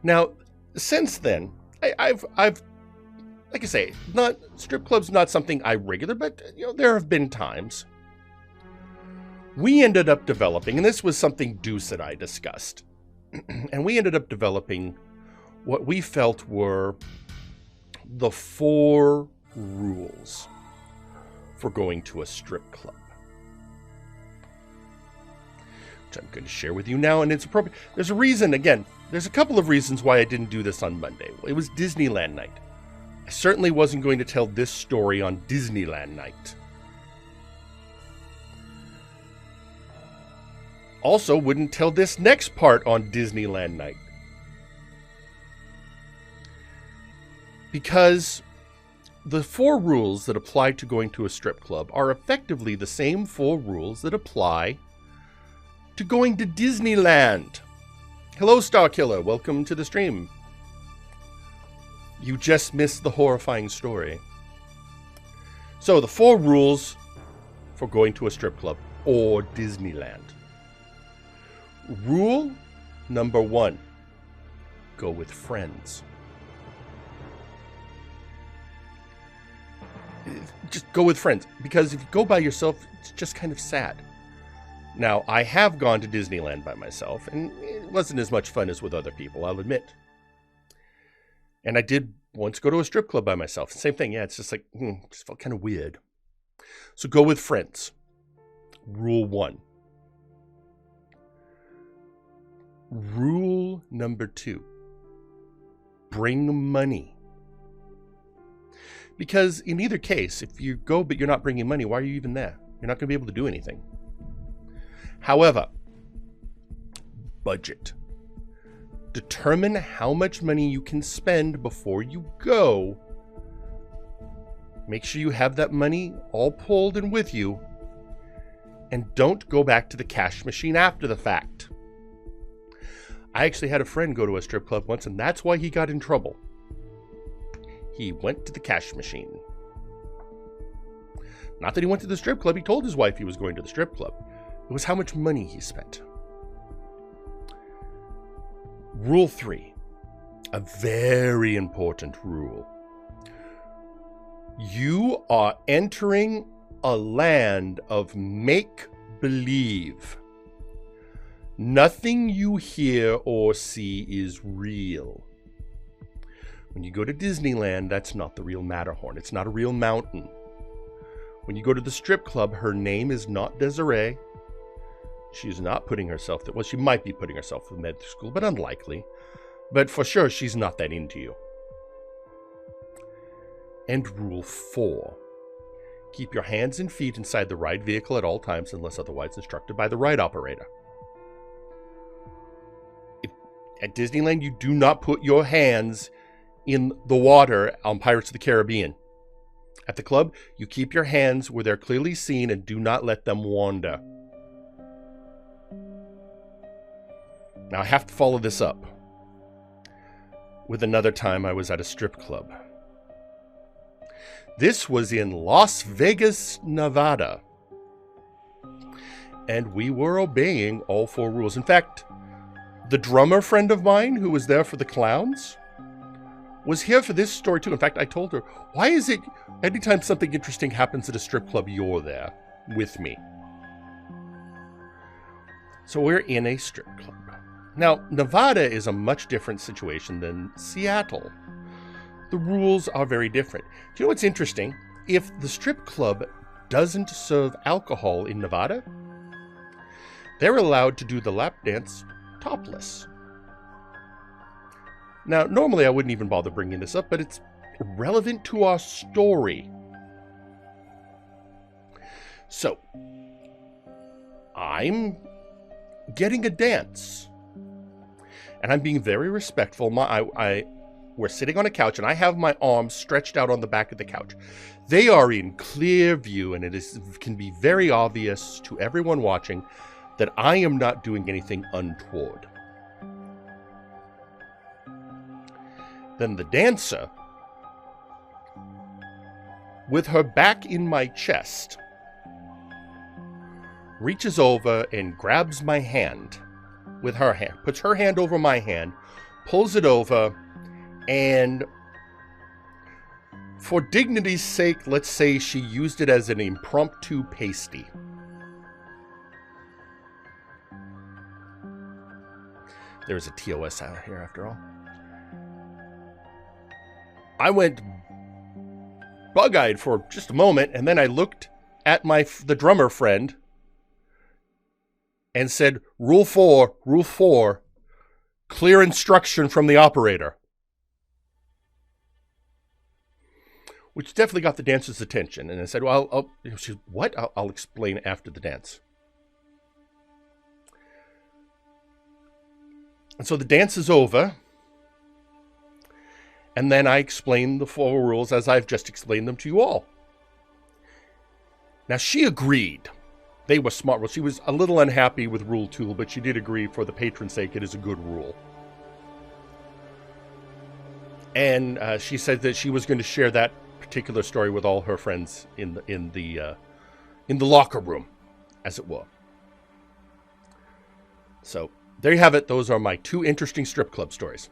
Now, since then, I've like I say, not strip clubs, not something I regular, but there have been times. We ended up developing, and this was something Deuce and I discussed, and we ended up developing what we felt were the 4 rules for going to a strip club, which I'm going to share with you now, and it's appropriate. There's a reason, again, there's a couple of reasons why I didn't do this on Monday. It was Disneyland night. I certainly wasn't going to tell this story on Disneyland night. Also, wouldn't tell this next part on Disneyland night. Because the 4 rules that apply to going to a strip club are effectively the same 4 rules that apply to going to Disneyland. Hello, Starkiller. Welcome to the stream. You just missed the horrifying story. So, the 4 rules for going to a strip club or Disneyland. Rule number 1. Go with friends. Just go with friends, because if you go by yourself, it's just kind of sad. Now, I have gone to Disneyland by myself, and it wasn't as much fun as with other people, I'll admit. And I did once go to a strip club by myself. Same thing, yeah, it's just like, just felt kind of weird. So go with friends. Rule 1. Rule number 2. Bring money. Because in either case, if you go but you're not bringing money, why are you even there? You're not going to be able to do anything. However, budget. Determine how much money you can spend before you go. Make sure you have that money all pulled and with you. And don't go back to the cash machine after the fact. I actually had a friend go to a strip club once, and that's why he got in trouble. He went to the cash machine. Not that he went to the strip club. He told his wife he was going to the strip club. It was how much money he spent. Rule 3. A very important rule. You are entering a land of make-believe. Nothing you hear or see is real. When you go to Disneyland, that's not the real Matterhorn. It's not a real mountain. When you go to the strip club, her name is not Desiree. She's not putting herself there. Well, she might be putting herself through med school, but unlikely. But for sure, she's not that into you. And rule 4. Keep your hands and feet inside the ride vehicle at all times unless otherwise instructed by the ride operator. At Disneyland, you do not put your hands in the water on Pirates of the Caribbean. At the club, you keep your hands where they're clearly seen and do not let them wander. Now, I have to follow this up with another time I was at a strip club. This was in Las Vegas, Nevada. And we were obeying all 4 rules. In fact, the drummer friend of mine who was there for the clowns was here for this story too. In fact, I told her, why is it anytime something interesting happens at a strip club, you're there with me? So we're in a strip club. Now, Nevada is a much different situation than Seattle. The rules are very different. Do you know what's interesting? If the strip club doesn't serve alcohol in Nevada, they're allowed to do the lap dance topless. Now, normally I wouldn't even bother bringing this up, but it's relevant to our story. So, I'm getting a dance, and I'm being very respectful. We're sitting on a couch, and I have my arms stretched out on the back of the couch. They are in clear view, and can be very obvious to everyone watching that I am not doing anything untoward. Then the dancer, with her back in my chest, reaches over and grabs my hand with her hand, puts her hand over my hand, pulls it over, and for dignity's sake, let's say she used it as an impromptu pasty. There's a TOS out here after all. I went bug-eyed for just a moment, and then I looked at the drummer friend and said, Rule 4, clear instruction from the operator. Which definitely got the dancer's attention. And I said, well, she, what? I'll explain after the dance. And so the dance is over. And then I explained the 4 rules as I've just explained them to you all. Now, she agreed. They were smart. Well, she was a little unhappy with Rule 2, but she did agree for the patron's sake it is a good rule. And she said that she was going to share that particular story with all her friends in the locker room, as it were. So there you have it. Those are my 2 interesting strip club stories.